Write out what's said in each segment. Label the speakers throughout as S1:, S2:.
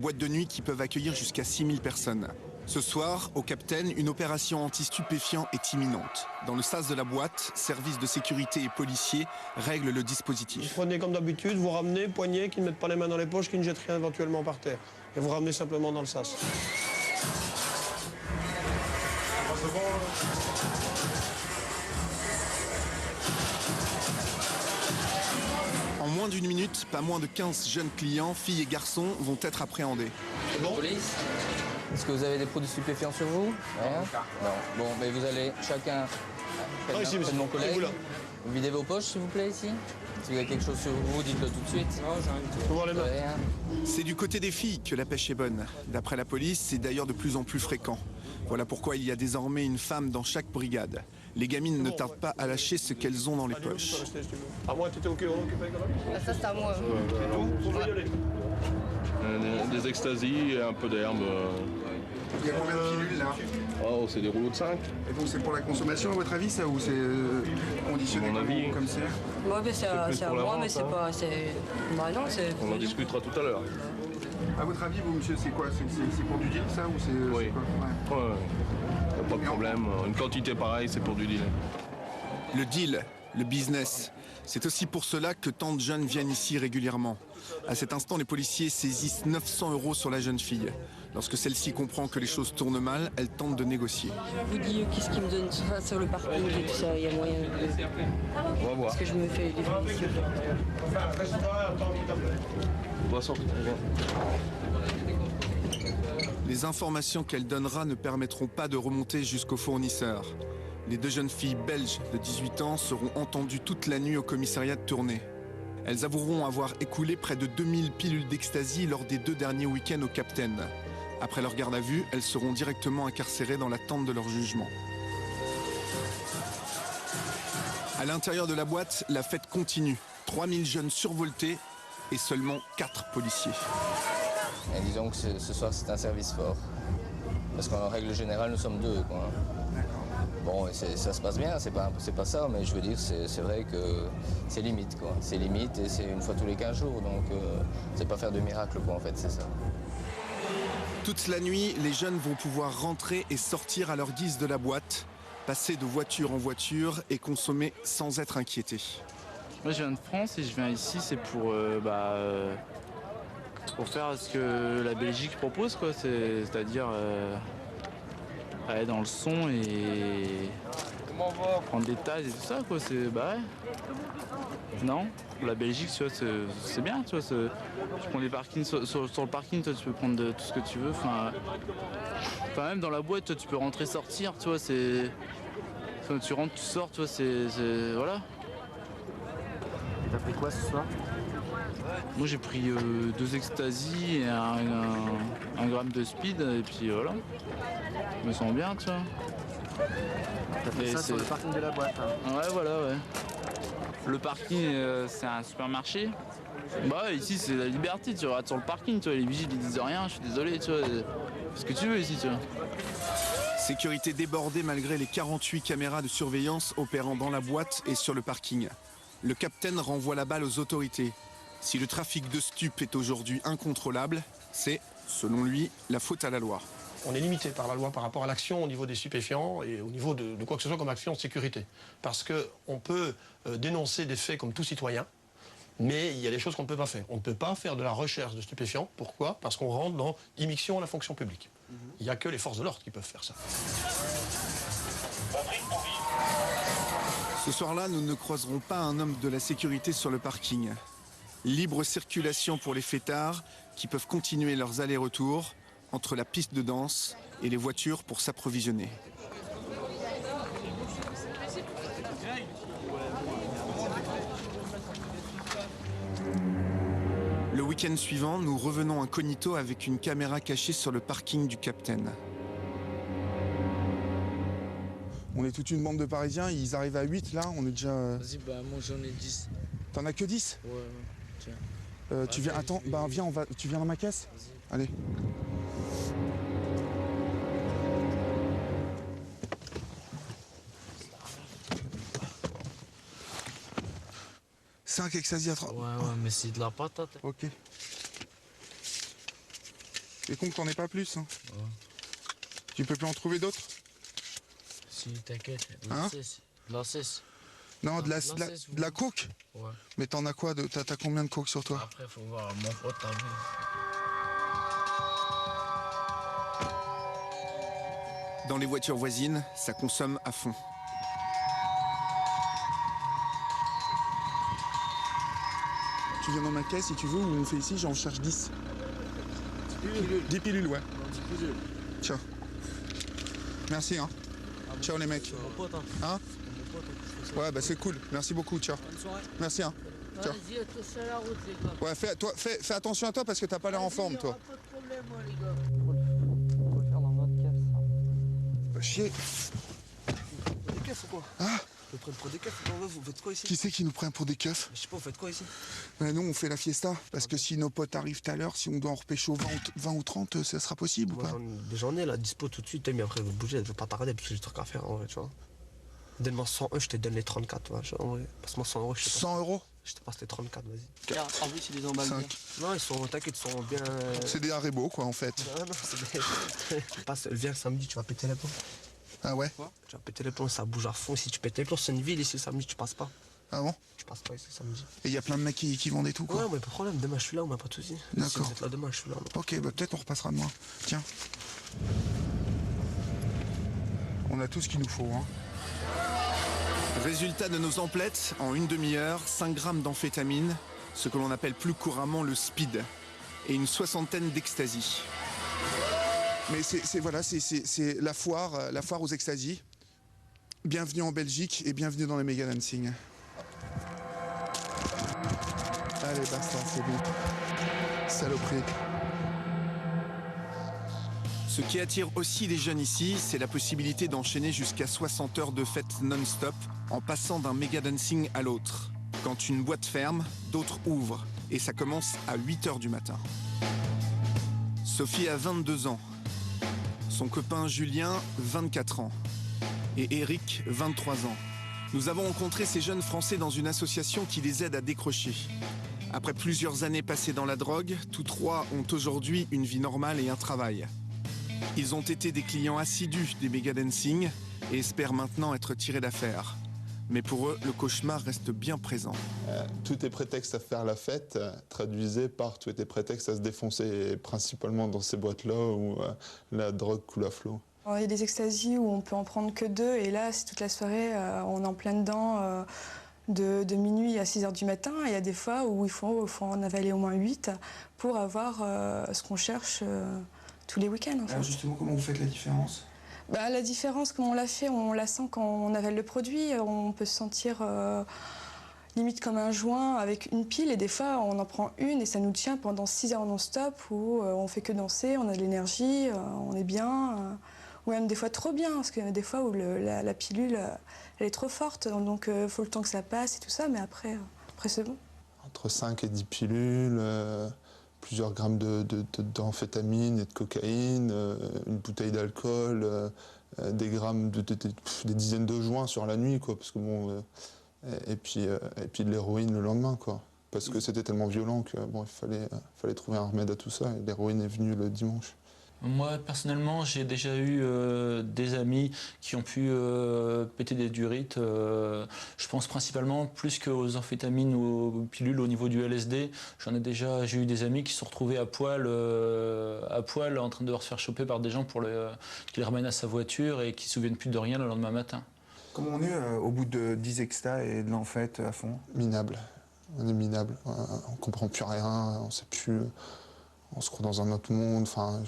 S1: Boîtes de nuit qui peuvent accueillir jusqu'à 6000 personnes. Ce soir, au Captain, une opération anti-stupéfiants est imminente. Dans le sas de la boîte, services de sécurité et policiers règlent le dispositif.
S2: Vous prenez comme d'habitude, vous ramenez, poignée, qui ne mettent pas les mains dans les poches, qui ne jettent rien éventuellement par terre. Et vous ramenez simplement dans le sas.
S1: En moins d'une minute, pas moins de 15 jeunes clients, filles et garçons, vont être appréhendés.
S3: C'est bon ? Police ? Est-ce que vous avez des produits stupéfiants sur vous ? Rien ? Non. Bon, mais vous allez chacun près de mon collègue. Vous videz vos poches, s'il vous plaît, ici. Si vous avez quelque chose sur vous, dites-le tout de suite.
S2: Non, j'ai rien.
S1: C'est du côté des filles que la pêche est bonne. D'après la police, c'est d'ailleurs de plus en plus fréquent. Voilà pourquoi il y a désormais une femme dans chaque brigade. Les gamines ne tardent pas à lâcher ce qu'elles ont dans les poches.
S2: À moi, tu étais occupé quand même ?
S4: Ça, c'est à moi.
S2: Vous pouvez y aller.
S5: Des extasies et un peu d'herbe.
S1: Il y a combien de pilules là ?
S5: Oh, c'est des rouleaux de 5.
S1: Et donc c'est pour la consommation à votre avis ça ou c'est conditionné
S5: À mon avis.
S1: comme c'est ?
S4: Moi, c'est à
S5: pour la
S4: moi,
S5: vente,
S4: mais c'est
S5: hein.
S4: pas. Bah non, c'est.
S5: On en discutera tout à l'heure.
S1: À votre avis vous monsieur c'est quoi ? C'est pour du deal ça ou c'est
S5: Oui.
S1: quoi ? Ouais.
S5: Ouais, pas de problème. Une quantité pareille, c'est pour du deal.
S1: Le deal, le business. C'est aussi pour cela que tant de jeunes viennent ici régulièrement. À cet instant, les policiers saisissent 900 € sur la jeune fille. Lorsque celle-ci comprend que les choses tournent mal, elle tente de négocier.
S4: Je vous dis qu'est-ce qui me donne ça sur le parking et tout ça, il y a moyen.
S5: On va voir.
S4: Parce que je me fais des frites.
S5: On va sortir.
S1: Les informations qu'elle donnera ne permettront pas de remonter jusqu'au fournisseur. Les deux jeunes filles belges de 18 ans seront entendues toute la nuit au commissariat de Tournai. Elles avoueront avoir écoulé près de 2000 pilules d'ecstasy lors des 2 derniers week-ends au Captain. Après leur garde à vue, elles seront directement incarcérées dans l'attente de leur jugement. À l'intérieur de la boîte, la fête continue. 3000 jeunes survoltés et seulement 4 policiers.
S3: Et disons que ce soir, c'est un service fort. Parce qu'en règle générale, nous sommes 2, quoi. Bon, ça se passe bien, c'est pas ça, mais je veux dire, c'est vrai que c'est limite, quoi. C'est limite et c'est une fois tous les 15 jours, donc c'est pas faire de miracle, quoi, en fait, c'est ça.
S1: Toute la nuit, les jeunes vont pouvoir rentrer et sortir à leur guise de la boîte, passer de voiture en voiture et consommer sans être inquiétés.
S6: Moi, je viens de France et je viens ici, c'est pour faire ce que la Belgique propose, quoi. C'est-à-dire aller dans le son et prendre des tasses et tout ça, quoi. Bah ouais. Non, la Belgique, tu vois, c'est bien, tu vois. Tu prends des parkings sur le parking, toi, tu peux prendre tout ce que tu veux. Enfin, même dans la boîte, toi, tu peux rentrer, sortir, tu vois. Quand tu rentres, tu sors, tu vois. Voilà.
S7: T'as pris quoi ce soir?
S6: Moi j'ai pris 2 ecstasy et un gramme de speed et puis voilà. Je me sens bien, tu vois.
S7: T'as fait ça sur le parking de la boîte, hein.
S6: Ouais, voilà, ouais. Le parking, c'est un supermarché. Bah ouais, ici c'est la liberté, tu regardes sur le parking, tu vois, les vigiles ils disent rien, je suis désolé, tu vois. Fais ce que tu veux ici, tu vois.
S1: Sécurité débordée malgré les 48 caméras de surveillance opérant dans la boîte et sur le parking. Le Captain renvoie la balle aux autorités. Si le trafic de stupes est aujourd'hui incontrôlable, c'est, selon lui, la faute à la loi.
S2: On est limité par la loi par rapport à l'action au niveau des stupéfiants et au niveau de quoi que ce soit comme action de sécurité. Parce qu'on peut dénoncer des faits comme tout citoyen, mais il y a des choses qu'on ne peut pas faire. On ne peut pas faire de la recherche de stupéfiants. Pourquoi? Parce qu'on rentre dans immixtion à la fonction publique. Il n'y a que les forces de l'ordre qui peuvent faire ça.
S1: Ce soir-là, nous ne croiserons pas un homme de la sécurité sur le parking. Libre circulation pour les fêtards qui peuvent continuer leurs allers-retours entre la piste de danse et les voitures pour s'approvisionner. Le week-end suivant, nous revenons incognito avec une caméra cachée sur le parking du Captain.
S8: On est toute une bande de Parisiens, ils arrivent à 8 là, on est déjà...
S9: Vas-y, bah moi j'en ai 10.
S8: T'en as que 10?
S9: Ouais, tiens.
S8: Tu viens, attends, bah viens, tu viens dans ma caisse? Allez. Cinq ecstasy à 3.
S9: Ouais, mais c'est de la patate.
S8: Ok. C'est con que t'en aies pas plus. Hein.
S9: Ouais.
S8: Tu peux plus en trouver d'autres?
S9: Si, t'inquiète.
S8: Hein?
S9: La cesse.
S8: Non, de la coke?
S9: Ouais.
S8: Mais t'en as quoi? T'as combien de coke sur toi?
S9: Après, faut voir mon pote, t'as vu.
S1: Dans les voitures voisines, ça consomme à fond.
S8: Tu viens dans ma caisse si tu veux, ou on fait ici, j'en cherche 10. 10 pilules, ouais.
S7: 10 pilules.
S8: Ciao. Merci, hein. Ciao les mecs.
S7: Mon pote, hein.
S8: Hein?
S7: Mon pote, hein.
S8: Ouais, bah c'est cool. Merci beaucoup, ciao.
S7: Bonne soirée.
S8: Merci, hein. Ciao.
S9: Vas-y, attention à la route, les gars.
S8: Ouais, fais attention à toi parce que t'as pas l'air en forme, toi.
S9: Pas de problème, moi, les gars.
S7: On peut le faire dans notre caisse, ça.
S8: Bah, chier.
S7: Des keufs ou quoi?
S8: Ah,
S7: Vous prenez pour des keufs ou quoi? Vous faites quoi ici?
S8: qui c'est qui nous prend pour des keufs?
S7: Je sais pas, vous faites quoi ici?
S8: Nous, on fait la fiesta. Parce que si nos potes arrivent tout à l'heure, si on doit en repêcher au 20 ou 30, ça sera possible ou
S7: Moi,
S8: pas?
S7: j'en ai là, dispo tout de suite, mais après, vous bougez, je vais pas tarder parce que j'ai des trucs à faire en vrai, tu vois. Donne-moi 100 €, je te donne les 34, tu vois. En vrai, passe-moi 100 €, je te passe.
S8: 100 €?
S7: Je te passe les 34, vas-y.
S8: Quatre.
S7: En plus, ils les emballent bien.
S8: 5.
S7: Non, ils sont, t'inquiète, ils sont bien.
S8: C'est des Haribo, quoi, en fait.
S7: Non, non, c'est des. Viens le samedi, tu vas péter les plombs.
S8: Ah ouais?
S7: Tu vas péter les plombs, ça bouge à fond. Si tu pètes les plombs, c'est une ville ici, samedi, tu passes pas.
S8: Ah bon?
S7: Tu passes pas ici samedi.
S8: Et il y a plein de mecs qui vendent et tout, quoi.
S7: Ouais, mais pas de problème, demain je suis là, on m'a pas de soucis.
S8: D'accord.
S7: Si vous êtes là demain, je suis là.
S8: Ok, bah peut-être on repassera demain. Tiens. On a tout ce qu'il nous faut, hein.
S1: Résultat de nos emplettes, en une demi-heure, 5 grammes d'amphétamine, ce que l'on appelle plus couramment le speed, et une 60aine d'ecstasy.
S8: Mais c'est la foire aux extasies. Bienvenue en Belgique et bienvenue dans les Mega Dancing. Allez, basta, c'est bon. Saloperie.
S1: Ce qui attire aussi les jeunes ici, c'est la possibilité d'enchaîner jusqu'à 60 heures de fête non-stop en passant d'un méga dancing à l'autre. Quand une boîte ferme, d'autres ouvrent et ça commence à 8 heures du matin. Sophie a 22 ans, son copain Julien 24 ans et Eric 23 ans. Nous avons rencontré ces jeunes Français dans une association qui les aide à décrocher. Après plusieurs années passées dans la drogue, tous trois ont aujourd'hui une vie normale et un travail. Ils ont été des clients assidus des Mega Dancing et espèrent maintenant être tirés d'affaire. Mais pour eux, le cauchemar reste bien présent.
S10: Tout est prétexte à faire la fête, traduisez par tout était prétexte à se défoncer, et principalement dans ces boîtes-là où la drogue coule à flot.
S11: Il y a des extasies où on peut en prendre que 2 et là, c'est toute la soirée, on est en plein dedans de minuit à 6 h du matin. Et il y a des fois où il faut en avaler au moins 8 pour avoir ce qu'on cherche tous les week-ends. En fait.
S8: Justement, comment vous faites la différence?
S11: La différence, comme on l'a fait, on la sent quand on avale le produit. On peut se sentir limite comme un joint avec une pile et des fois on en prend une et ça nous tient pendant 6 heures non-stop où on fait que danser, on a de l'énergie, on est bien. Ou même des fois trop bien, parce qu'il y a des fois où la pilule elle est trop forte, donc il faut le temps que ça passe et tout ça, mais après c'est bon.
S10: Entre 5 et 10 pilules, plusieurs grammes d'amphétamine et de cocaïne, une bouteille d'alcool, des grammes, des dizaines de joints sur la nuit, quoi, parce que bon, et puis de l'héroïne le lendemain, quoi. Parce que c'était tellement violent que bon, il fallait trouver un remède à tout ça, et l'héroïne est venue le dimanche.
S6: Moi, personnellement, j'ai déjà eu des amis qui ont pu péter des durites. Je pense principalement plus qu'aux amphétamines ou aux pilules au niveau du LSD. J'ai eu des amis qui se sont retrouvés à poil en train de devoir se faire choper par des gens pour qui les ramènent à sa voiture et qui ne se souviennent plus de rien le lendemain matin.
S8: Comment on est au bout de 10 extas et de l'enfête à fond?
S10: Minable. On est minable. On comprend plus rien, on sait plus. On se croit dans un autre monde. Enfin,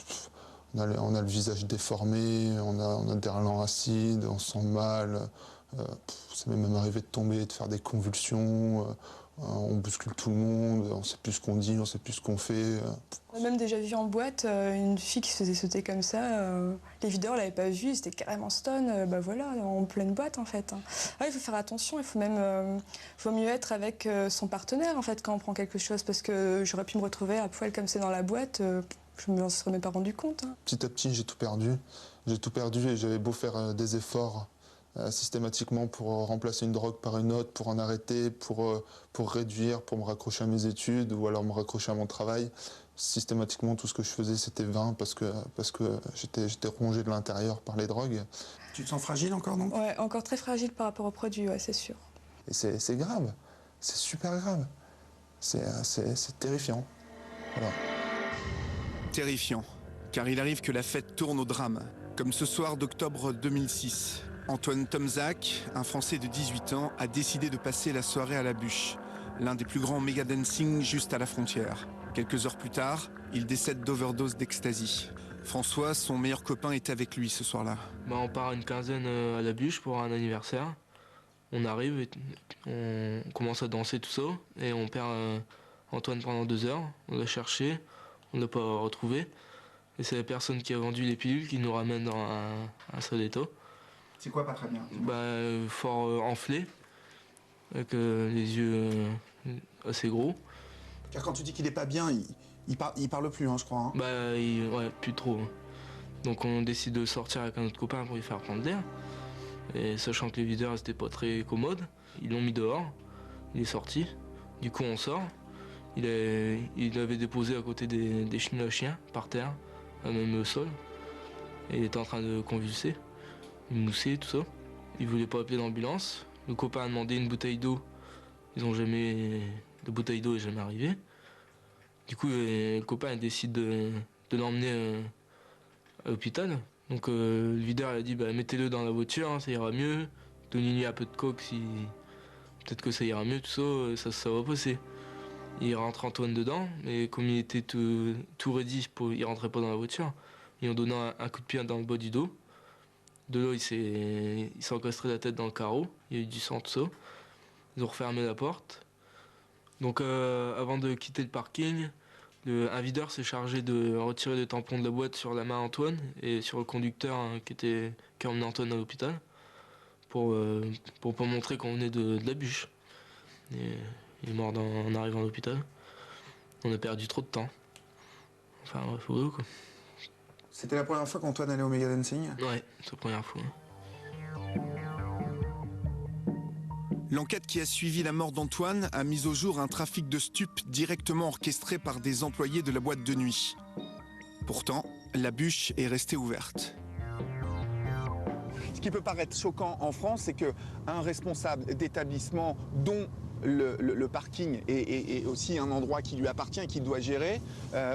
S10: on a le visage déformé, on a des relents acides, on se sent mal. Ça m'est même arrivé de tomber, de faire des convulsions. On bouscule tout le monde, on ne sait plus ce qu'on dit, on ne sait plus ce qu'on fait.
S11: On a même déjà vu en boîte une fille qui se faisait sauter comme ça. Les videurs ne l'avaient pas vue, c'était carrément stone. Voilà, en pleine boîte en fait. Ouais, il faut faire attention, il faut mieux être avec son partenaire en fait quand on prend quelque chose, parce que j'aurais pu me retrouver à poil comme c'est dans la boîte. Je ne me serais même pas rendu compte.
S10: Petit à petit, j'ai tout perdu. J'ai tout perdu et j'avais beau faire des efforts systématiquement pour remplacer une drogue par une autre, pour en arrêter, pour réduire, pour me raccrocher à mes études ou alors me raccrocher à mon travail. Systématiquement, tout ce que je faisais, c'était vain parce que j'étais rongé de l'intérieur par les drogues.
S8: Tu te sens fragile encore, donc?
S11: Ouais, encore très fragile par rapport aux produits, ouais, c'est sûr.
S10: Et c'est grave, c'est super grave, c'est terrifiant. Voilà.
S1: Terrifiant, car il arrive que la fête tourne au drame, comme ce soir d'octobre 2006. Antoine Tomzak, un Français de 18 ans, a décidé de passer la soirée à la bûche, l'un des plus grands méga dancing juste à la frontière. Quelques heures plus tard, il décède d'overdose d'ecstasy. François, son meilleur copain, est avec lui ce soir-là.
S6: On part une quinzaine à la bûche pour un anniversaire. On arrive, et on commence à danser tout ça, et on perd Antoine pendant 2 heures. On l'a cherché, on ne l'a pas retrouvé. Et c'est la personne qui a vendu les pilules qui nous ramène dans un sale état.
S8: C'est quoi pas très bien?
S6: Fort enflé, avec les yeux assez gros.
S8: Car quand tu dis qu'il est pas bien, il parle plus, hein, je crois. Hein.
S6: Ouais, plus trop. Donc on décide de sortir avec un autre copain pour lui faire prendre l'air. Et sachant que les videurs c'était pas très commode, ils l'ont mis dehors, il est sorti. Du coup on sort. Il avait déposé à côté des chenilles à chiens par terre, même au sol. Et il était en train de convulser. Il moussait, tout ça. Il voulait pas appeler l'ambulance. Le copain a demandé une bouteille d'eau. La bouteille d'eau est jamais arrivée. Du coup, le copain décide de l'emmener à l'hôpital. Donc le videur a dit mettez-le dans la voiture, hein, ça ira mieux. Donnez-lui un peu de coke, peut-être que ça ira mieux, tout ça, ça va passer. Il rentre Antoine dedans, mais comme il était tout ready, il rentrait pas dans la voiture. Ils ont donné un coup de pied dans le bas du dos. De là, il s'est encastré la tête dans le carreau. Il y a eu du sang, tout ça. Ils ont refermé la porte. Donc avant de quitter le parking, un videur s'est chargé de retirer les tampons de la boîte sur la main d'Antoine et sur le conducteur qui a emmené Antoine à l'hôpital pour pas montrer qu'on venait de la bûche. Et il est mort en arrivant à l'hôpital. On a perdu trop de temps. Enfin, faut voir quoi.
S8: C'était la première fois qu'Antoine allait au Mega Dancing?
S6: Ouais, c'est la première fois.
S1: L'enquête qui a suivi la mort d'Antoine a mis au jour un trafic de stupes directement orchestré par des employés de la boîte de nuit. Pourtant, la bûche est restée ouverte.
S8: Ce qui peut paraître choquant en France, c'est qu'un responsable d'établissement dont le parking est aussi un endroit qui lui appartient et qu'il doit gérer,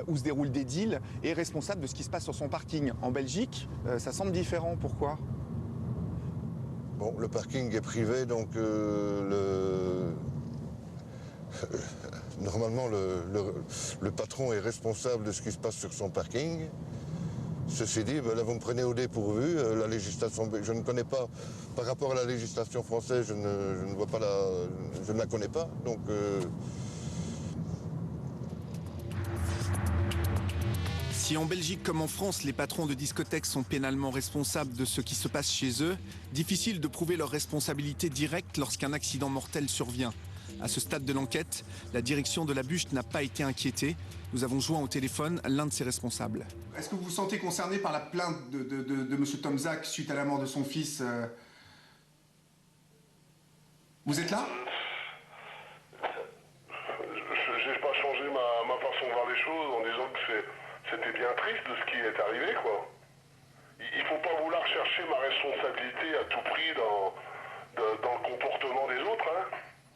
S8: où se déroulent des deals, est responsable de ce qui se passe sur son parking. En Belgique, ça semble différent. Pourquoi ?
S12: Bon, le parking est privé, donc normalement le patron est responsable de ce qui se passe sur son parking. Ceci dit, là vous me prenez au dépourvu, la législation, je ne connais pas, par rapport à la législation française, je ne vois pas je ne la connais pas, donc...
S1: Si en Belgique comme en France, les patrons de discothèques sont pénalement responsables de ce qui se passe chez eux, difficile de prouver leur responsabilité directe lorsqu'un accident mortel survient. À ce stade de l'enquête, la direction de la bûche n'a pas été inquiétée. Nous avons joint au téléphone l'un de ses responsables.
S8: Est-ce que vous vous sentez concerné par la plainte de M. Tomzak suite à la mort de son fils Vous êtes là?
S13: J'ai pas changé ma façon de voir les choses en disant que c'était bien triste de ce qui est arrivé, quoi. Il faut pas vouloir chercher ma responsabilité à tout prix dans le comportement des autres, hein.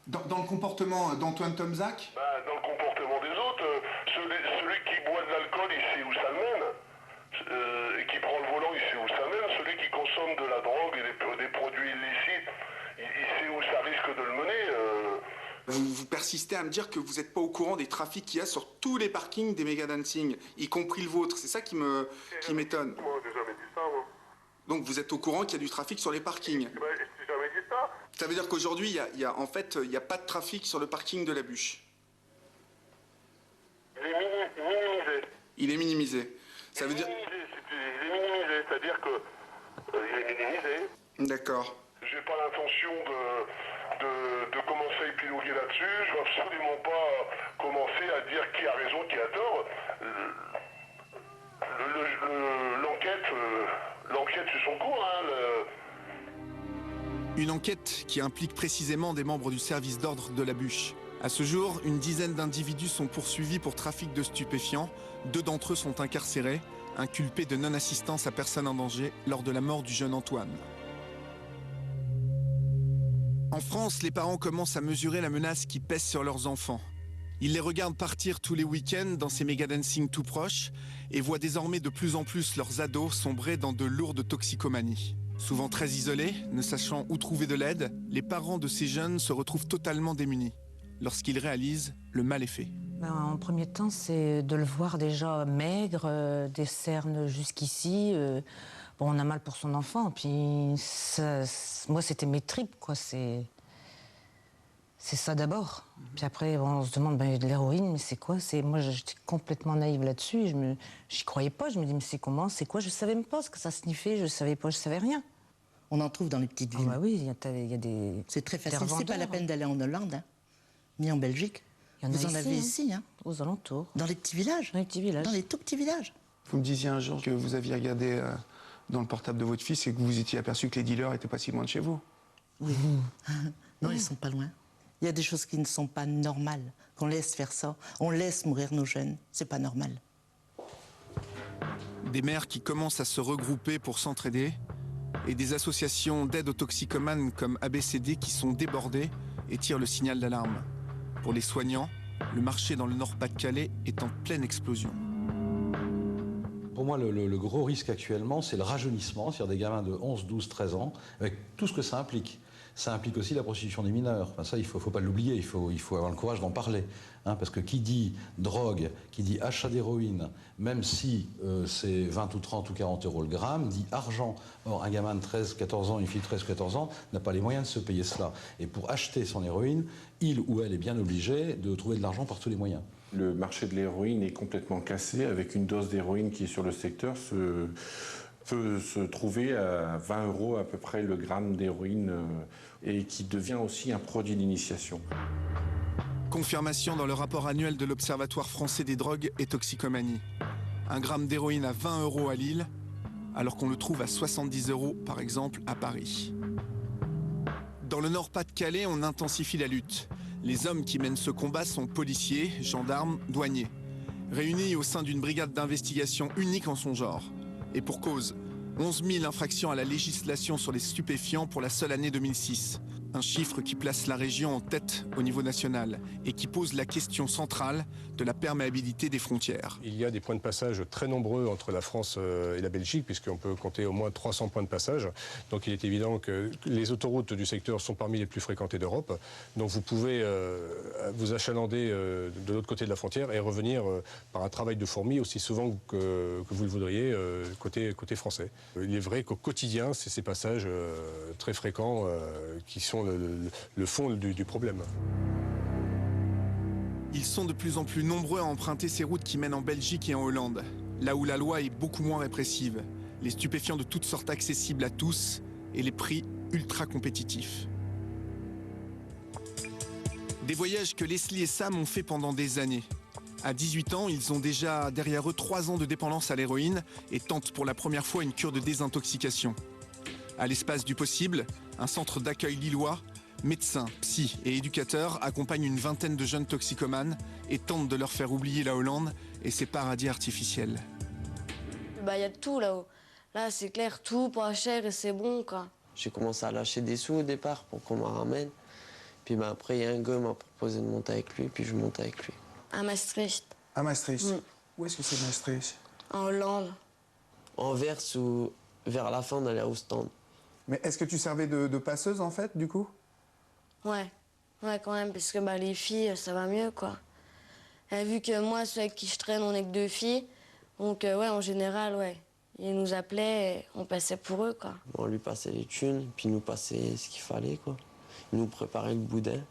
S8: Dans le comportement d'Antoine Tomzak?
S13: Dans le comportement des autres, celui qui boit de l'alcool, il sait où ça le mène. Et qui prend le volant, il sait où ça le mène. Celui qui consomme de la drogue et des produits illicites, il sait où ça risque de le mener.
S8: Vous persistez à me dire que vous n'êtes pas au courant des trafics qu'il y a sur tous les parkings des Mega Dancing, y compris le vôtre. C'est ça qui m'étonne.
S13: Moi, j'ai jamais dit ça, moi.
S8: Donc vous êtes au courant qu'il y a du trafic sur les parkings?
S13: J'ai jamais dit ça.
S8: Ça veut dire qu'aujourd'hui, il n'y a pas de trafic sur le parking de la bûche?
S13: Il est minimisé.
S8: Il est minimisé. Ça veut dire...
S13: Il est minimisé, c'est-à-dire que... il est minimisé.
S8: D'accord.
S13: J'ai pas l'intention de commencer à épiloguer là-dessus. Je veux absolument pas commencer à dire qui a raison, qui a tort. L'enquête suit son cours, hein.
S1: Une enquête qui implique précisément des membres du service d'ordre de la bûche. À ce jour, une dizaine d'individus sont poursuivis pour trafic de stupéfiants. 2 d'entre eux sont incarcérés, inculpés de non-assistance à personne en danger lors de la mort du jeune Antoine. En France, les parents commencent à mesurer la menace qui pèse sur leurs enfants. Ils les regardent partir tous les week-ends dans ces méga-dancing tout proches et voient désormais de plus en plus leurs ados sombrer dans de lourdes toxicomanies. Souvent très isolés, ne sachant où trouver de l'aide, les parents de ces jeunes se retrouvent totalement démunis. Lorsqu'ils réalisent, le mal est fait.
S14: En premier temps, c'est de le voir déjà maigre, des cernes jusqu'ici. Bon, on a mal pour son enfant, puis ça, moi, c'était mes tripes, quoi. C'est ça d'abord. Puis après, on se demande, de l'héroïne, mais c'est quoi? Moi, j'étais complètement naïve là-dessus. J'y croyais pas. Je me dis, mais c'est comment? C'est quoi? Je savais même pas ce que ça sniffait. Je savais pas, je savais rien.
S15: On en trouve dans les petites villes.
S14: Ah bah oui, il y a des...
S15: C'est très facile. C'est pas la peine d'aller en Hollande, hein, ni en Belgique. Vous en avez ici, hein.
S14: Aux alentours.
S15: Dans les petits villages.
S14: Dans les petits villages.
S15: Dans les tout petits villages.
S16: Vous me disiez un jour que vous aviez regardé dans le portable de votre fils et que vous étiez aperçu que les dealers n'étaient pas si loin de chez vous.
S15: Oui. Non, ils sont pas loin. Il y a des choses qui ne sont pas normales. Qu'on laisse faire ça. On laisse mourir nos jeunes. C'est pas normal.
S1: Des mères qui commencent à se regrouper pour s'entraider et des associations d'aide aux toxicomanes comme ABCD qui sont débordées et tirent le signal d'alarme. Pour les soignants, le marché dans le Nord-Pas-de-Calais est en pleine explosion.
S17: Pour moi, le gros risque actuellement, c'est le rajeunissement, c'est-à-dire des gamins de 11, 12, 13 ans, avec tout ce que ça implique. Ça implique aussi la prostitution des mineurs. Enfin, ça, il ne faut pas l'oublier, il faut avoir le courage d'en parler. Hein, parce que qui dit drogue, qui dit achat d'héroïne, même si c'est 20 ou 30 ou 40 euros le gramme, dit argent. Or, un gamin de 13, 14 ans, une fille de 13 ou 14 ans, n'a pas les moyens de se payer cela. Et pour acheter son héroïne, il ou elle est bien obligé de trouver de l'argent par tous les moyens.
S18: Le marché de l'héroïne est complètement cassé, avec une dose d'héroïne qui est sur le secteur peut se trouver à 20 euros à peu près le gramme d'héroïne et qui devient aussi un produit d'initiation.
S1: Confirmation dans le rapport annuel de l'Observatoire français des drogues et toxicomanie. Un gramme d'héroïne à 20 euros à Lille, alors qu'on le trouve à 70 euros par exemple à Paris. Dans le Nord-Pas-de-Calais, on intensifie la lutte. Les hommes qui mènent ce combat sont policiers, gendarmes, douaniers, réunis au sein d'une brigade d'investigation unique en son genre. Et pour cause, 11 000 infractions à la législation sur les stupéfiants pour la seule année 2006. Un chiffre qui place la région en tête au niveau national et qui pose la question centrale de la perméabilité des frontières.
S19: Il y a des points de passage très nombreux entre la France et la Belgique, puisqu'on peut compter au moins 300 points de passage. Donc il est évident que les autoroutes du secteur sont parmi les plus fréquentées d'Europe. Donc vous pouvez vous achalander de l'autre côté de la frontière et revenir par un travail de fourmi aussi souvent que vous le voudriez côté français. Il est vrai qu'au quotidien, c'est ces passages très fréquents qui sont le fond du problème.
S1: Ils sont de plus en plus nombreux à emprunter ces routes qui mènent en Belgique et en Hollande, là où la loi est beaucoup moins répressive, les stupéfiants de toutes sortes accessibles à tous et les prix ultra compétitifs. Des voyages que Leslie et Sam ont fait pendant des années. À 18 ans, ils ont déjà derrière eux 3 ans de dépendance à l'héroïne et tentent pour la première fois une cure de désintoxication. À l'espace du possible, un centre d'accueil lillois, médecins, psy et éducateurs accompagnent une vingtaine de jeunes toxicomanes et tentent de leur faire oublier la Hollande et ses paradis artificiels.
S20: Y a de tout là-haut. Là, c'est clair, tout pas cher et c'est bon, quoi.
S21: J'ai commencé à lâcher des sous au départ pour qu'on me ramène. Puis après, il y a un gars qui m'a proposé de monter avec lui, puis je monte avec lui.
S20: À Maastricht.
S16: À Maastricht. Où est-ce que c'est Maastricht?
S20: En Hollande.
S21: Anvers ou vers la fin, on allait à Ostende.
S16: Mais est-ce que tu servais de passeuse, en fait, du coup?
S20: Ouais, quand même, parce que les filles, ça va mieux, quoi. Et vu que moi, ceux avec qui je traîne, on est que 2 filles, donc ouais, en général, ouais. Ils nous appelaient, et on passait pour eux, quoi.
S21: On lui passait les thunes, puis il nous passait ce qu'il fallait, quoi. Il nous préparait le boudin.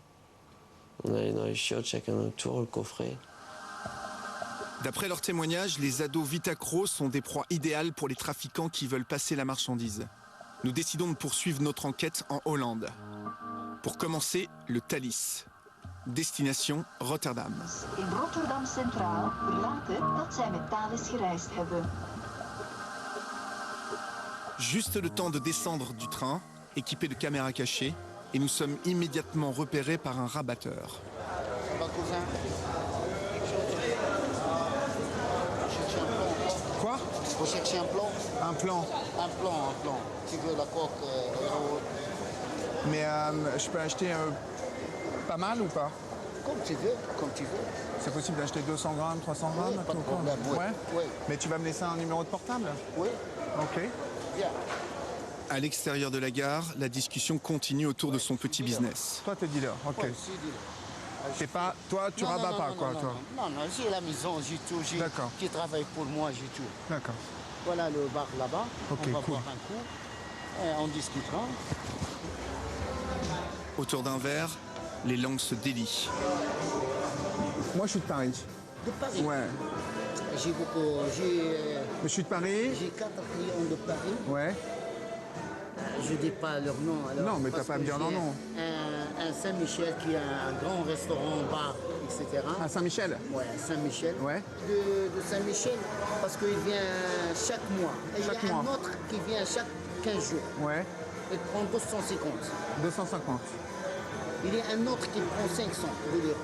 S21: On allait dans les chiottes, chacun notre tour, le coffret.
S1: D'après leurs témoignages, les ados vite accros sont des proies idéales pour les trafiquants qui veulent passer la marchandise. Nous décidons de poursuivre notre enquête en Hollande. Pour commencer, le Thalys. Destination Rotterdam.
S22: In Rotterdam Centraal verlaten dat zij met Thalys gereisd hebben.
S1: Juste le temps de descendre du train, équipé de caméras cachées, et nous sommes immédiatement repérés par un rabatteur.
S4: cousin.
S8: Quoi?
S4: Vous cherchez un plan?
S8: Un plan.
S4: Un plan. Tu veux la coque
S8: Mais je peux acheter pas mal ou pas?
S4: Comme tu veux.
S8: C'est possible d'acheter 200 grammes, 300 grammes?
S4: Pas de problème, oui.
S8: Ouais. Mais tu vas me laisser un numéro de portable?
S4: Oui.
S8: Ok.
S4: Bien.
S1: À l'extérieur de la gare, la discussion continue autour de son petit business.
S8: Toi, t'es dealer, ok.
S4: Ouais, je suis dealer.
S8: C'est pas, toi, tu rabats pas, quoi, toi.
S4: Non, j'ai la maison, j'ai tout.
S8: D'accord.
S4: Qui travaille pour moi, j'ai tout.
S8: D'accord.
S4: Voilà le bar là-bas.
S8: Ok,
S4: on va
S8: cool.
S4: boire un coup. Et on discutera.
S1: Autour d'un verre, les langues se délient.
S8: Moi, je suis de Paris.
S4: De Paris?
S8: Ouais.
S4: J'ai beaucoup.
S8: Mais je suis de Paris.
S4: J'ai 4 clients de Paris.
S8: Ouais.
S4: Je dis pas leur nom. Alors,
S8: Non, mais t'as
S4: parce
S8: pas à me
S4: que
S8: dire leur
S4: j'ai
S8: nom.
S4: Un Saint-Michel qui a un grand restaurant, bar, etc.
S8: À Saint-Michel?
S4: Ouais, Saint-Michel.
S8: Ouais.
S4: De Saint-Michel, parce qu'il vient chaque mois. Et
S8: Chaque
S4: il y a
S8: mois.
S4: un autre qui vient chaque 15 jours.
S8: Ouais.
S4: Il prend 250.
S8: 250.
S4: Il y a un autre qui prend 500 de l'euro.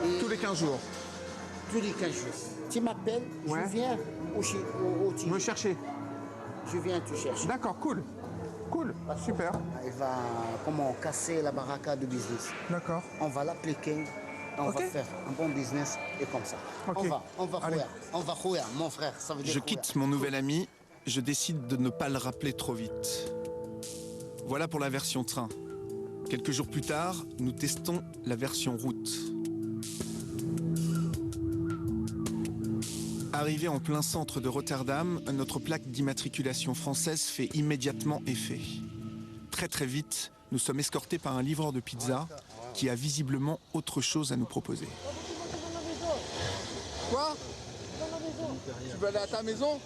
S4: Et
S8: Tous les 15 jours.
S4: tous les 15 jours. Tu m'appelles,
S8: Ouais.
S4: je viens au
S8: Me chercher.
S4: Je viens te chercher.
S8: D'accord, cool. Cool, super.
S4: Il va casser la baraka de business.
S8: D'accord.
S4: On va l'appliquer, on
S8: Ok.
S4: va faire un bon business et comme ça.
S8: Ok.
S4: On va
S8: Allez.
S4: jouer, mon frère, ça veut dire
S1: Je
S4: jouer.
S1: quitte mon nouvel ami, je décide de ne pas le rappeler trop vite. Voilà pour la version train. Quelques jours plus tard, nous testons la version route. Arrivé en plein centre de Rotterdam, notre plaque d'immatriculation française fait immédiatement effet. Très très vite, nous sommes escortés par un livreur de pizza qui a visiblement autre chose à nous proposer.
S8: Quoi? Tu veux aller à ta maison?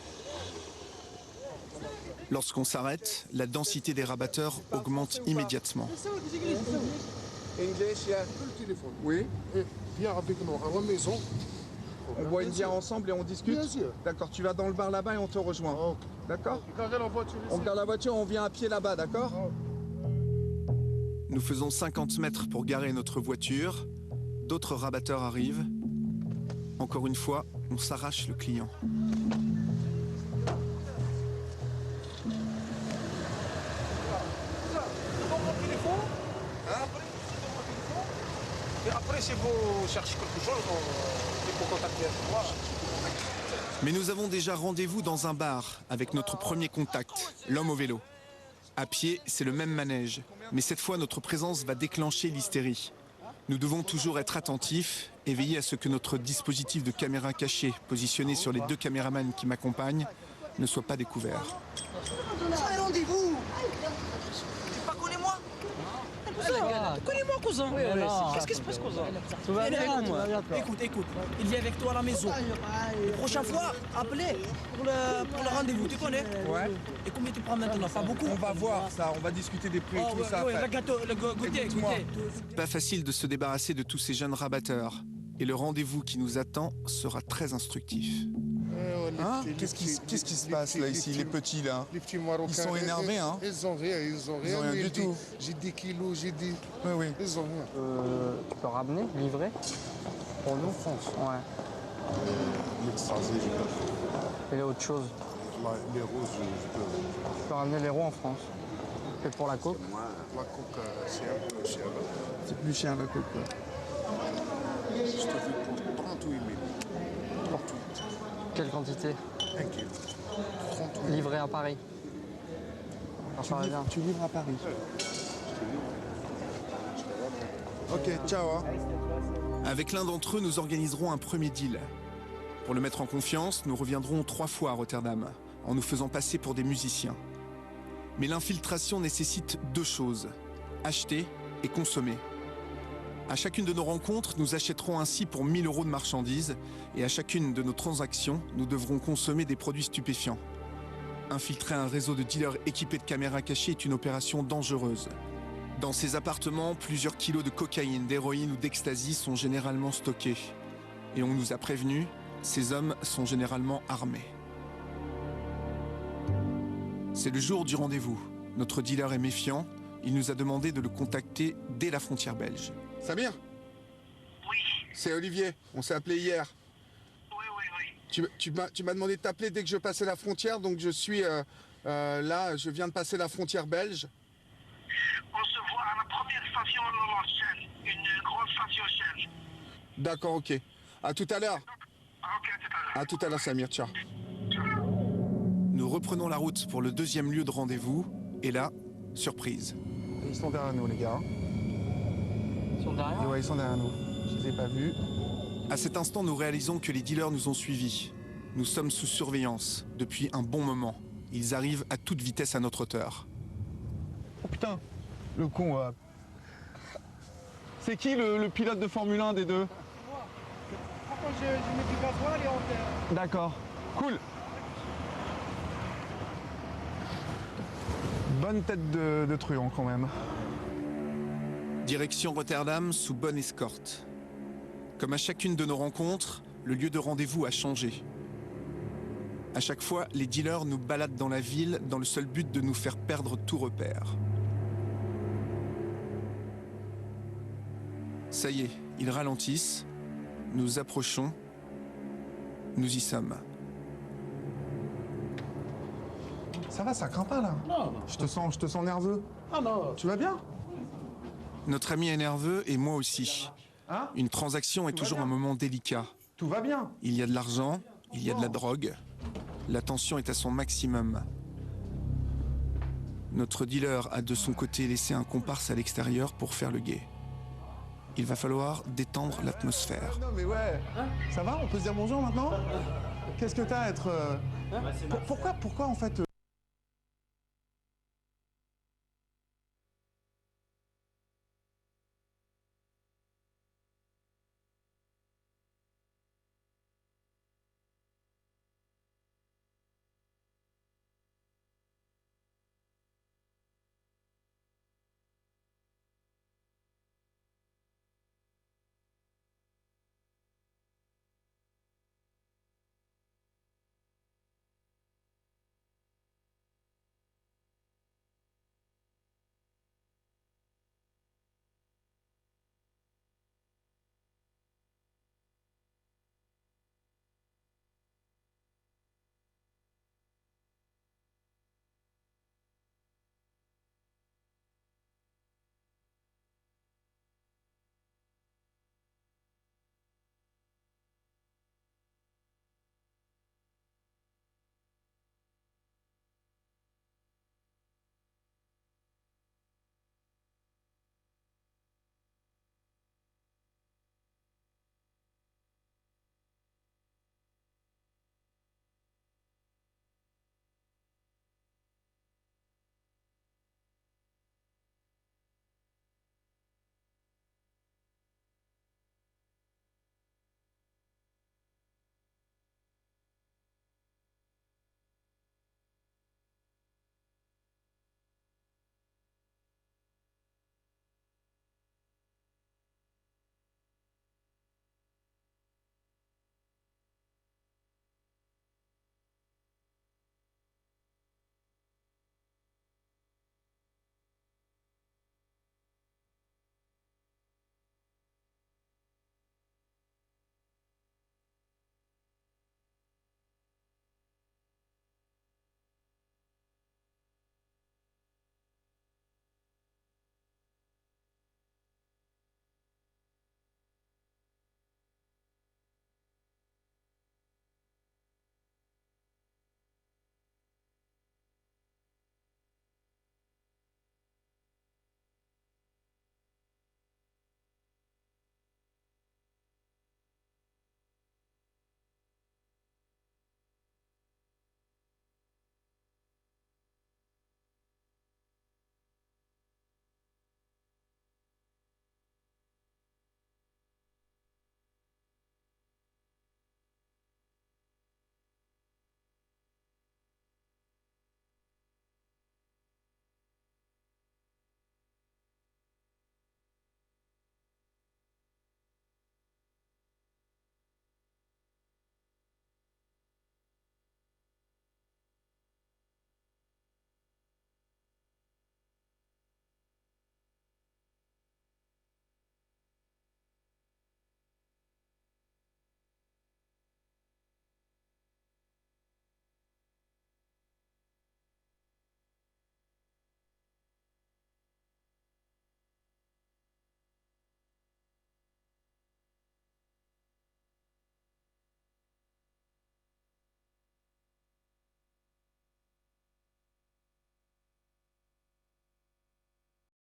S1: Lorsqu'on s'arrête, la densité des rabatteurs augmente immédiatement.
S8: English, yeah. Oui.
S5: Viens avec nous à la maison.
S8: On boit une bière ensemble et on discute?
S5: Bien sûr.
S8: D'accord, tu vas dans le bar là-bas et on te rejoint. D'accord? On garde la voiture, on vient à pied là-bas, d'accord?
S1: Nous faisons 50 mètres pour garer notre voiture. D'autres rabatteurs arrivent. Encore une fois, on s'arrache le client.
S7: Et après, si vous cherchez quelque chose, il faut contacter moi.
S1: Mais nous avons déjà rendez-vous dans un bar avec notre premier contact, l'homme au vélo. À pied, c'est le même manège, mais cette fois notre présence va déclencher l'hystérie. Nous devons toujours être attentifs et veiller à ce que notre dispositif de caméra cachée, positionné sur les 2 caméramans qui m'accompagnent, ne soit pas découvert.
S7: Rendez-vous. Tu pas connais moi? Connais-moi, cousin. Qu'est-ce qui se passe, cousin? Écoute. Il vient avec toi à la maison. La prochaine fois, appelez pour le rendez-vous. Tu connais?
S8: Ouais.
S7: Et combien tu prends maintenant? Pas beaucoup?
S8: On va voir ça, on va discuter des prix et tout ça après.
S7: Le gâteau, le goûter.
S1: Pas facile de se débarrasser de tous ces jeunes rabatteurs. Et le rendez-vous qui nous attend sera très instructif.
S8: Hein? Qu'est-ce qui se passe là ici, les petits là?
S5: Les petits Marocains.
S8: Ils sont énervés, hein?
S5: Ils ont rien
S8: du tout.
S5: J'ai 10 kilos, j'ai dit.
S8: Oui.
S5: Ils ont rien.
S23: Tu peux ramener, livrer pour nous? France. Ouais.
S5: L'extrasé, j'ai pas.
S23: Et les autres choses?
S5: Les roses, je peux.
S23: Tu peux ramener les roues en France. Et pour la coke?
S5: La coke, c'est un peu cher.
S8: C'est plus cher la coke.
S5: Je te fais pour 38 000. 38.
S23: Quelle quantité?
S5: 1 kilo. 38
S23: Livré à Paris.
S8: Tu livres à Paris. Ok, ciao. Hein.
S1: Avec l'un d'entre eux, nous organiserons un premier deal. Pour le mettre en confiance, nous reviendrons 3 fois à Rotterdam, en nous faisant passer pour des musiciens. Mais l'infiltration nécessite 2 choses, acheter et consommer. À chacune de nos rencontres, nous achèterons ainsi pour 1 000 € de marchandises et à chacune de nos transactions, nous devrons consommer des produits stupéfiants. Infiltrer un réseau de dealers équipés de caméras cachées est une opération dangereuse. Dans ces appartements, plusieurs kilos de cocaïne, d'héroïne ou d'ecstasy sont généralement stockés. Et on nous a prévenus, ces hommes sont généralement armés. C'est le jour du rendez-vous. Notre dealer est méfiant. Il nous a demandé de le contacter dès la frontière belge.
S8: Samir?
S24: Oui.
S8: C'est Olivier, on s'est appelé hier. Oui. Tu m'as demandé de t'appeler dès que je passais la frontière, donc je suis là, je viens de passer la frontière belge.
S2: On se voit à la première station de Shell, une grande station Shell.
S8: D'accord, ok. À tout à l'heure. À tout à l'heure, Samir, ciao.
S1: Nous reprenons la route pour le deuxième lieu de rendez-vous, et là, surprise.
S16: Ils sont derrière nous, les gars.
S23: Ils sont derrière?
S16: Ouais, ils sont derrière nous. Je les ai pas vus.
S1: À cet instant, nous réalisons que les dealers nous ont suivis. Nous sommes sous surveillance depuis un bon moment. Ils arrivent à toute vitesse à notre hauteur.
S8: Oh putain, le con. C'est qui le pilote de Formule 1 des deux?
S2: Quand je mets du gasoil et on fait...
S8: D'accord, cool. Bonne tête de truand quand même.
S1: Direction Rotterdam sous bonne escorte. Comme à chacune de nos rencontres, le lieu de rendez-vous a changé. À chaque fois, les dealers nous baladent dans la ville dans le seul but de nous faire perdre tout repère. Ça y est, ils ralentissent, nous approchons, nous y sommes.
S8: Ça va, ça craint pas là?
S2: Non.
S8: Je te sens nerveux.
S2: Ah non.
S8: Tu vas bien?
S1: Notre ami est nerveux et moi aussi. Une transaction est toujours un moment délicat.
S8: Tout va bien.
S1: Il y a de l'argent, il y a de la drogue. La tension est à son maximum. Notre dealer a de son côté laissé un comparse à l'extérieur pour faire le guet. Il va falloir détendre l'atmosphère.
S8: Non mais ouais. Ça va? On peut se dire bonjour maintenant? Qu'est-ce que t'as à être... Pourquoi en fait...